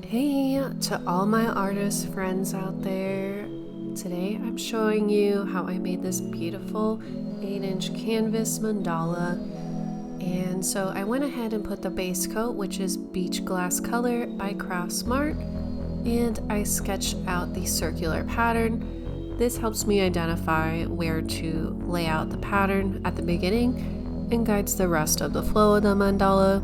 Hey to all my artist friends out there. Today I'm showing you how I made this beautiful 8-inch canvas mandala. And so I went ahead and put the base coat, which is Beach Glass Color by Craftsmart, and I sketched out the circular pattern. This helps me identify where to lay out the pattern at the beginning and guides the rest of the flow of the mandala.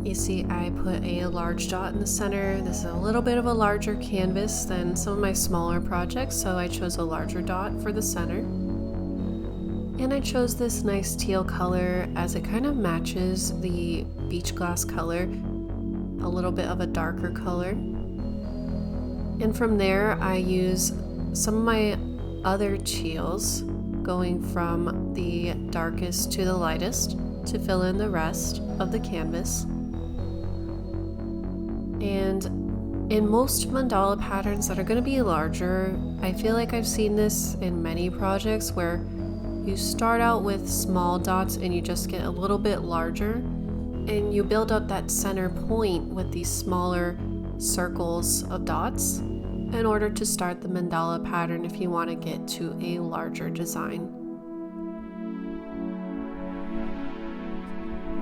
You see, I put a large dot in the center. This is a little bit of a larger canvas than some of my smaller projects, so I chose a larger dot for the center. And I chose this nice teal color as it kind of matches the beach glass color, a little bit of a darker color. And from there, I use some of my other teals, going from the darkest to the lightest to fill in the rest of the canvas. And in most mandala patterns that are going to be larger, I feel like I've seen this in many projects where you start out with small dots and you just get a little bit larger, and you build up that center point with these smaller circles of dots in order to start the mandala pattern if you want to get to a larger design.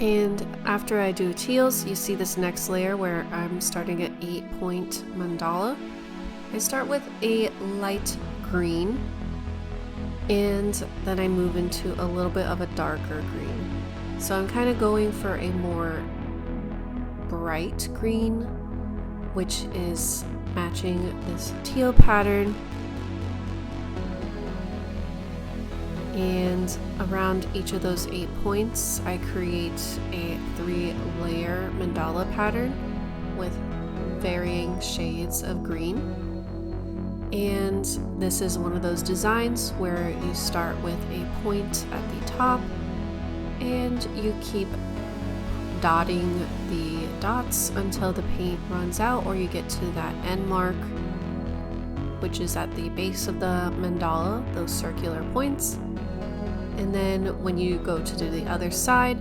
And after I do teals, you see this next layer where I'm starting at 8-point mandala. I start with a light green, and then I move into a little bit of a darker green. So I'm kind of going for a more bright green, which is matching this teal pattern. And around each of those 8 points, I create a 3-layer mandala pattern with varying shades of green. And this is one of those designs where you start with a point at the top and you keep dotting the dots until the paint runs out, or you get to that end mark, which is at the base of the mandala, those circular points. And then when you go to do the other side,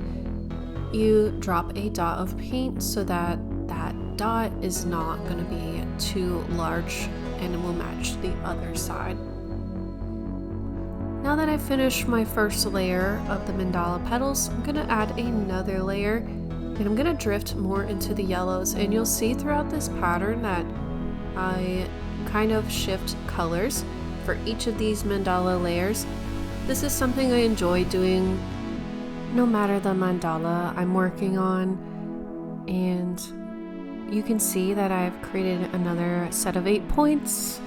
you drop a dot of paint so that that dot is not going to be too large and it will match the other side. Now that I've finished my first layer of the mandala petals, I'm going to add another layer, and I'm going to drift more into the yellows. And you'll see throughout this pattern that I kind of shift colors for each of these mandala layers. This is something I enjoy doing no matter the mandala I'm working on. And you can see that I've created another set of 8 points,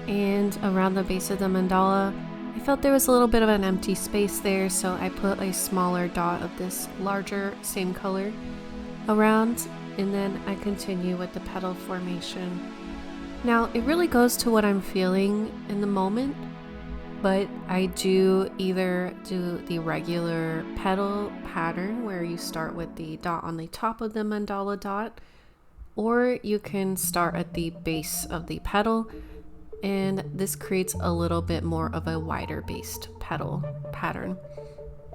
and around the base of the mandala I felt there was a little bit of an empty space there, so I put a smaller dot of this larger same color around, and then I continue with the petal formation. Now it really goes to what I'm feeling in the moment, but I do either do the regular petal pattern where you start with the dot on the top of the mandala dot, or you can start at the base of the petal, and this creates a little bit more of a wider based petal pattern.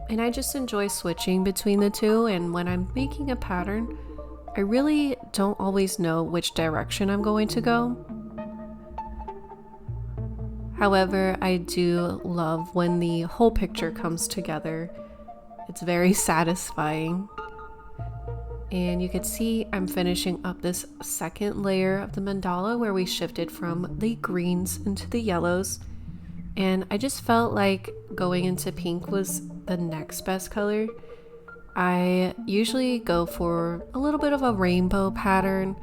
And I just enjoy switching between the two, and when I'm making a pattern, I really don't always know which direction I'm going to go. However, I do love when the whole picture comes together. It's very satisfying. And you can see I'm finishing up this second layer of the mandala where we shifted from the greens into the yellows. And I just felt like going into pink was the next best color. I usually go for a little bit of a rainbow pattern,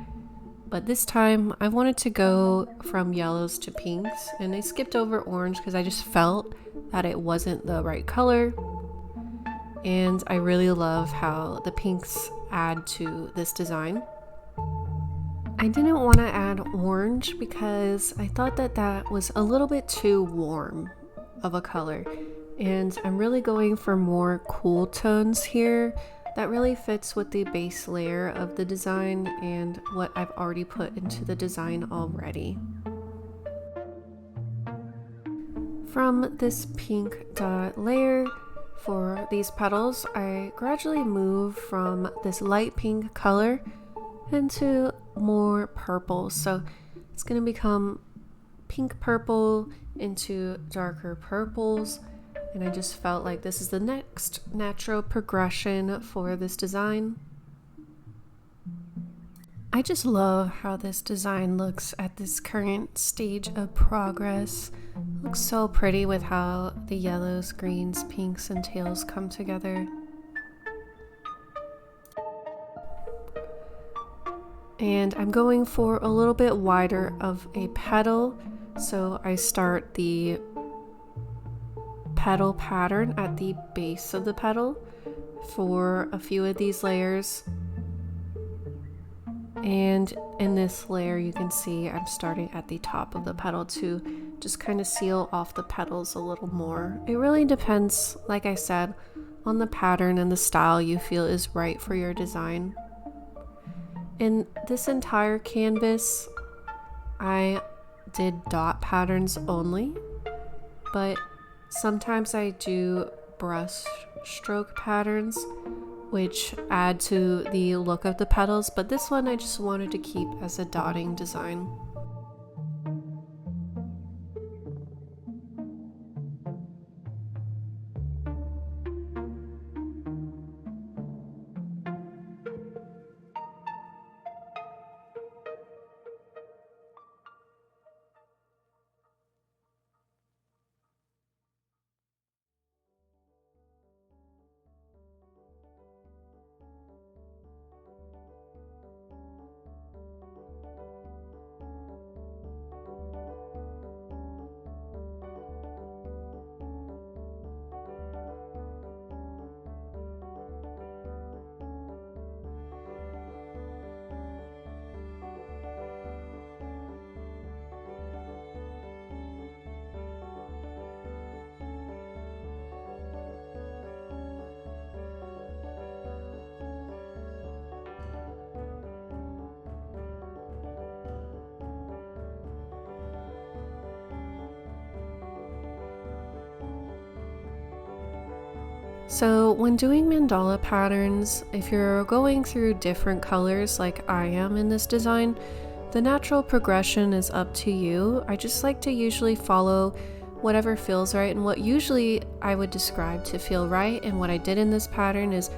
but this time I wanted to go from yellows to pinks, and I skipped over orange because I just felt that it wasn't the right color. And I really love how the pinks add to this design. I didn't want to add orange because I thought that that was a little bit too warm of a color, and I'm really going for more cool tones here that really fits with the base layer of the design and what I've already put into the design already. From this pink dot layer, for these petals, I gradually move from this light pink color into more purple. So it's going to become pink purple into darker purples. And I just felt like this is the next natural progression for this design. I just love how this design looks at this current stage of progress. It looks so pretty with how the yellows, greens, pinks, and teals come together. And I'm going for a little bit wider of a petal. So I start the petal pattern at the base of the petal for a few of these layers. And in this layer, you can see I'm starting at the top of the petal to just kind of seal off the petals a little more. It really depends, like I said, on the pattern and the style you feel is right for your design. In this entire canvas, I did dot patterns only, but sometimes I do brush stroke patterns, which add to the look of the petals, but this one I just wanted to keep as a dotting design. So when doing mandala patterns, if you're going through different colors like I am in this design, the natural progression is up to you. I just like to usually follow whatever feels right, and what usually I would describe to feel right, and what I did in this pattern is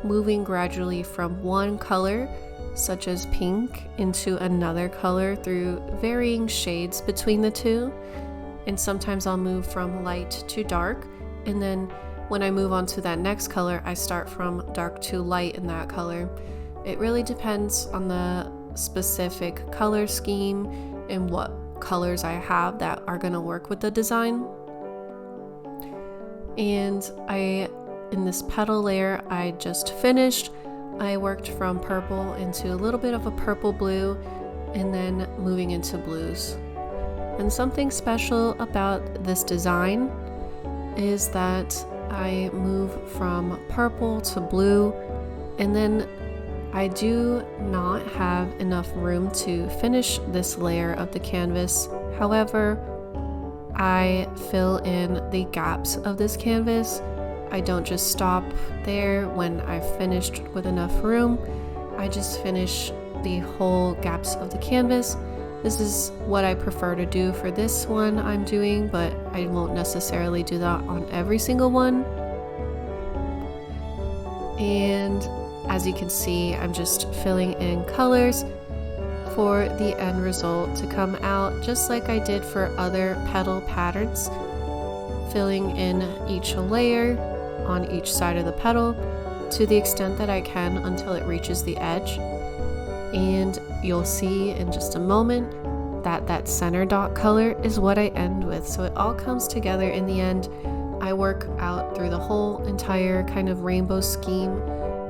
moving gradually from one color, such as pink, into another color through varying shades between the two. And sometimes I'll move from light to dark, and then when I move on to that next color, I start from dark to light in that color. It really depends on the specific color scheme and what colors I have that are gonna work with the design. And in this petal layer I just finished, I worked from purple into a little bit of a purple blue and then moving into blues. And something special about this design is that I move from purple to blue, and then I do not have enough room to finish this layer of the canvas. However, I fill in the gaps of this canvas. I don't just stop there when I've finished with enough room. I just finish the whole gaps of the canvas. This is what I prefer to do for this one I'm doing, but I won't necessarily do that on every single one. And as you can see, I'm just filling in colors for the end result to come out just like I did for other petal patterns, filling in each layer on each side of the petal to the extent that I can until it reaches the edge. And you'll see in just a moment that that center dot color is what I end with. So it all comes together in the end. I work out through the whole entire kind of rainbow scheme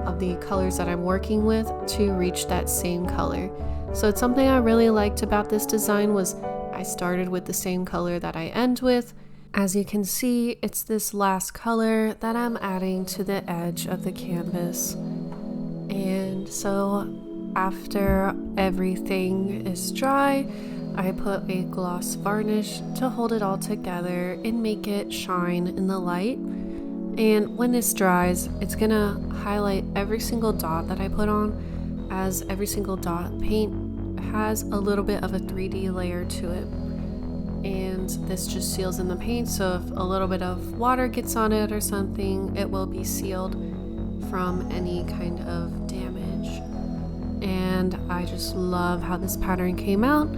of the colors that I'm working with to reach that same color. So it's something I really liked about this design was I started with the same color that I end with. As you can see, it's this last color that I'm adding to the edge of the canvas. And so after everything is dry, I put a gloss varnish to hold it all together and make it shine in the light. And when this dries, it's gonna highlight every single dot that I put on, as every single dot paint has a little bit of a 3D layer to it. And this just seals in the paint, so if a little bit of water gets on it or something, it will be sealed from any kind of damage. And I just love how this pattern came out.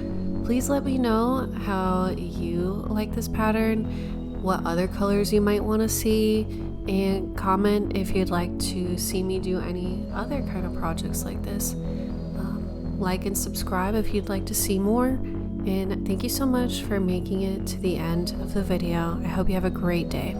Please let me know how you like this pattern, what other colors you might want to see, and comment if you'd like to see me do any other kind of projects like this. Like and subscribe if you'd like to see more, and thank you so much for making it to the end of the video. I hope you have a great day.